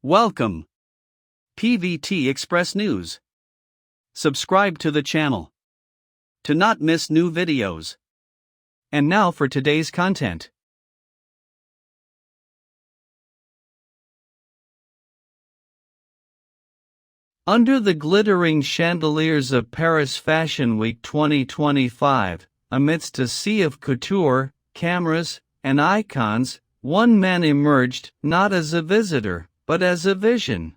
Welcome, PVT Express News. Subscribe to the channel to not miss new videos. And now for today's content. Under the glittering chandeliers of Paris Fashion Week 2025, amidst a sea of couture, cameras, and icons, one man emerged not as a visitor, but as a vision.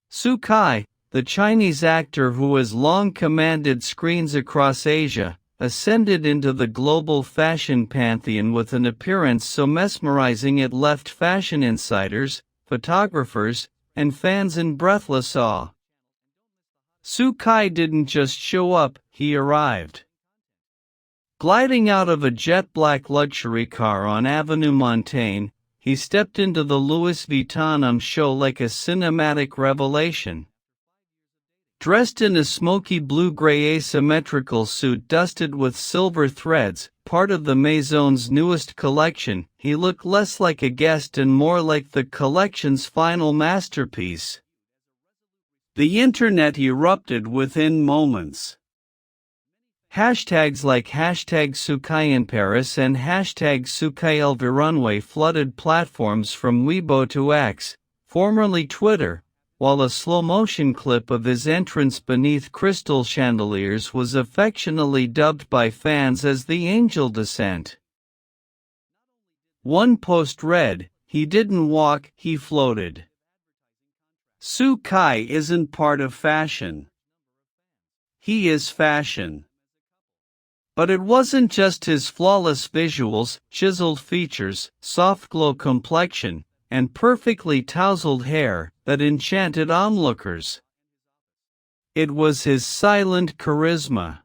Su Kai, the Chinese actor who has long commanded screens across Asia, ascended into the global fashion pantheon with an appearance so mesmerizing it left fashion insiders, photographers, and fans in breathless awe. Su Kai didn't just show up, he arrived. Gliding out of a jet-black luxury car on Avenue Montaigne, he stepped into the Louis Vuitton show like a cinematic revelation. Dressed in a smoky blue-gray asymmetrical suit dusted with silver threads, part of the Maison's newest collection, he looked less like a guest and more like the collection's final masterpiece. The internet erupted within moments. Hashtags like #SuKaiInParis and #SuKaiLVRunway flooded platforms from Weibo to X, formerly Twitter, while a slow-motion clip of his entrance beneath crystal chandeliers was affectionately dubbed by fans as the Angel Descent. One post read, "He didn't walk, he floated." Su Kai isn't part of fashion. He is fashion. But it wasn't just his flawless visuals, chiseled features, soft glow complexion, and perfectly tousled hair that enchanted onlookers. It was his silent charisma.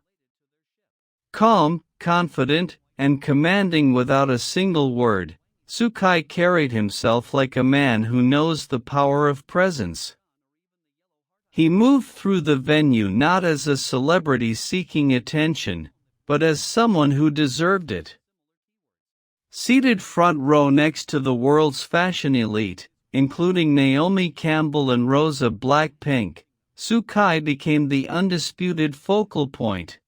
Calm, confident, and commanding without a single word, Su Kai carried himself like a man who knows the power of presence. He moved through the venue not as a celebrity seeking attention, but as someone who deserved it. Seated front row next to the world's fashion elite, including Naomi Campbell and Rosa Blackpink, Su Kai became the undisputed focal point.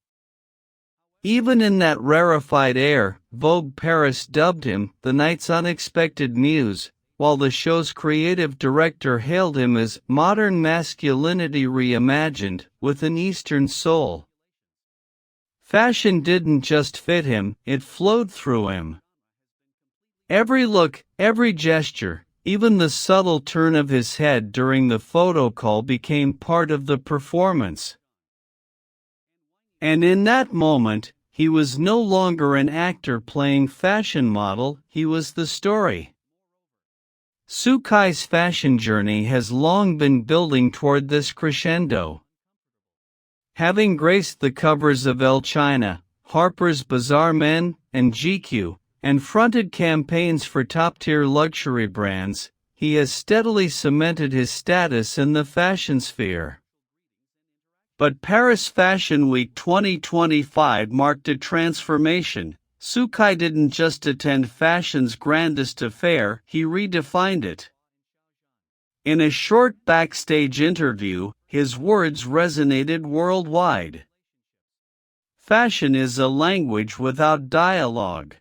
Even in that rarefied air, Vogue Paris dubbed him the night's unexpected muse, while the show's creative director hailed him as modern masculinity reimagined with an Eastern soul. Fashion didn't just fit him, it flowed through him. Every look, every gesture, even the subtle turn of his head during the photo call became part of the performance. And in that moment, he was no longer an actor playing fashion model, he was the story. Su Kai's fashion journey has long been building toward this crescendo. Having graced the covers of Elle China, Harper's Bazaar Men, and GQ, and fronted campaigns for top-tier luxury brands, he has steadily cemented his status in the fashion sphere. But Paris Fashion Week 2025 marked a transformation. Su Kai didn't just attend fashion's grandest affair, he redefined it. In a short backstage interview, his words resonated worldwide. Fashion is a language without dialogue.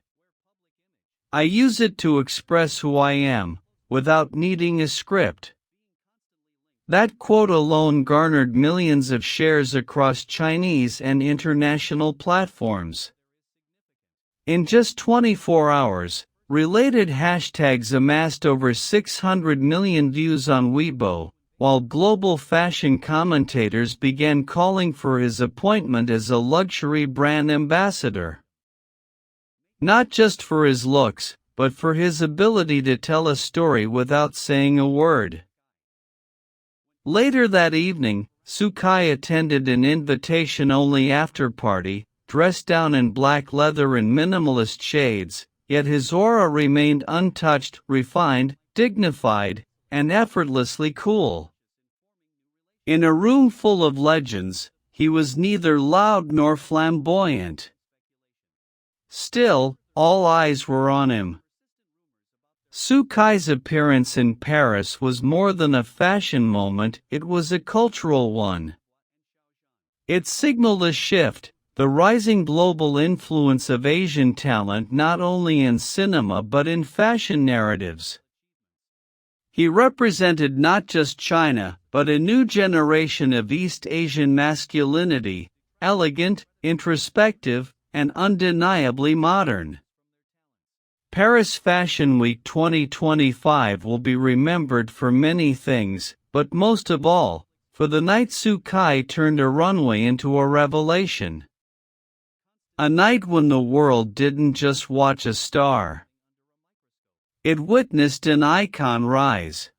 I use it to express who I am, without needing a script. That quote alone garnered millions of shares across Chinese and international platforms. In just 24 hours, related hashtags amassed over 600 million views on Weibo, while global fashion commentators began calling for his appointment as a luxury brand ambassador. Not just for his looks, but for his ability to tell a story without saying a word. Later that evening, Su Kai attended an invitation-only after-party, dressed down in black leather and minimalist shades, yet his aura remained untouched, refined, dignified, and effortlessly cool. In a room full of legends, he was neither loud nor flamboyant. Still, all eyes were on him. Sukai's appearance in Paris was more than a fashion moment, it was a cultural one. It signaled a shift, the rising global influence of Asian talent not only in cinema but in fashion narratives. He represented not just China, but a new generation of East Asian masculinity, elegant, introspective, and undeniably modern. Paris Fashion Week 2025 will be remembered for many things, but most of all, for the night Sukai turned a runway into a revelation. A night when the world didn't just watch a star. It witnessed an icon rise.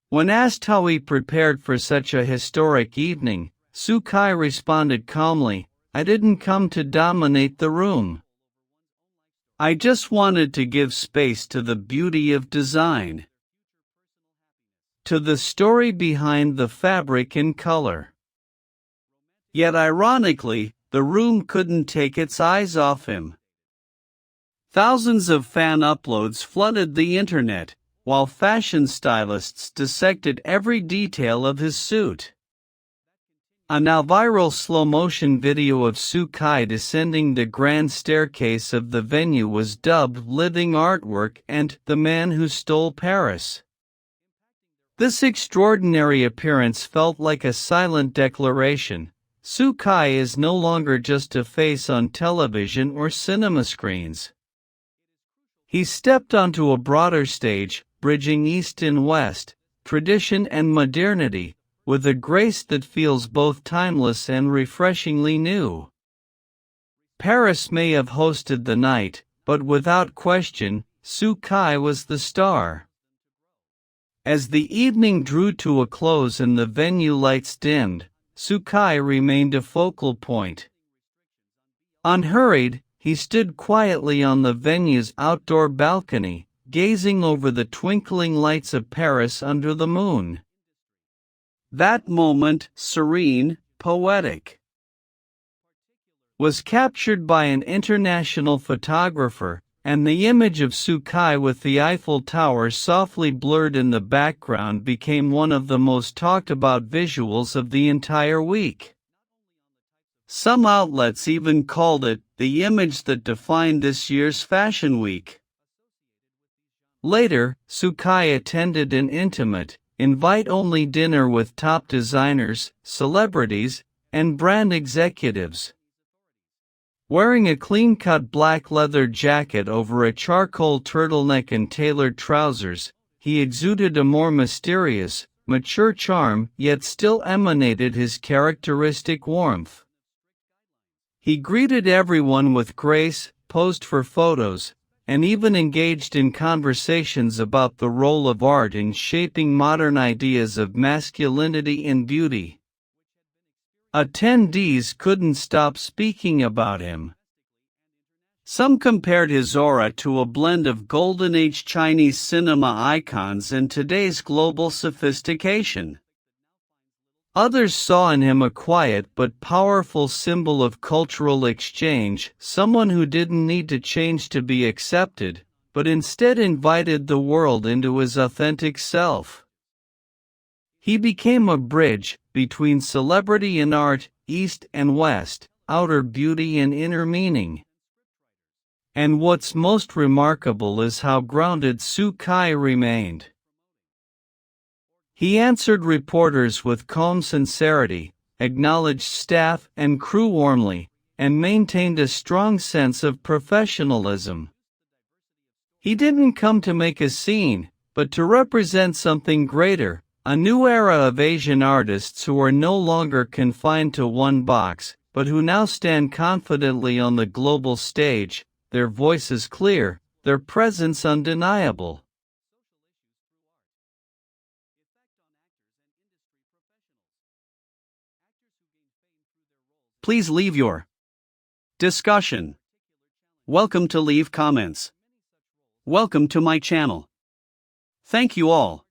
When asked how he prepared for such a historic evening, Sukai responded calmly, "I didn't come to dominate the room. I just wanted to give space to the beauty of design, to the story behind the fabric and color." Yet ironically, the room couldn't take its eyes off him. Thousands of fan uploads flooded the internet, while fashion stylists dissected every detail of his suit. A now viral slow-motion video of Sukai descending the grand staircase of the venue was dubbed "Living Artwork" and "The Man Who Stole Paris." This extraordinary appearance felt like a silent declaration: Sukai is no longer just a face on television or cinema screens. He stepped onto a broader stage, bridging East and West, tradition and modernity, with a grace that feels both timeless and refreshingly new. Paris may have hosted the night, but without question, Sukai was the star. As the evening drew to a close and the venue lights dimmed, Sukai remained a focal point. Unhurried, he stood quietly on the venue's outdoor balcony, gazing over the twinkling lights of Paris under the moon. That moment, serene, poetic, was captured by an international photographer, and the image of Sukai with the Eiffel Tower softly blurred in the background became one of the most talked about visuals of the entire week. Some outlets even called it the image that defined this year's Fashion Week. Later, Sukai attended an intimate, invite-only dinner with top designers, celebrities, and brand executives. Wearing a clean-cut black leather jacket over a charcoal turtleneck and tailored trousers, he exuded a more mysterious, mature charm, yet still emanated his characteristic warmth. He greeted everyone with grace, posed for photos, and even engaged in conversations about the role of art in shaping modern ideas of masculinity and beauty. Attendees couldn't stop speaking about him. Some compared his aura to a blend of Golden Age Chinese cinema icons and today's global sophistication. Others saw in him a quiet but powerful symbol of cultural exchange, someone who didn't need to change to be accepted, but instead invited the world into his authentic self. He became a bridge between celebrity and art, East and West, outer beauty and inner meaning. And what's most remarkable is how grounded Sukai remained. He answered reporters with calm sincerity, acknowledged staff and crew warmly, and maintained a strong sense of professionalism. He didn't come to make a scene, but to represent something greater, a new era of Asian artists who are no longer confined to one box, but who now stand confidently on the global stage, their voices clear, their presence undeniable. Please leave your discussion. Welcome to leave comments. Welcome to my channel. Thank you all.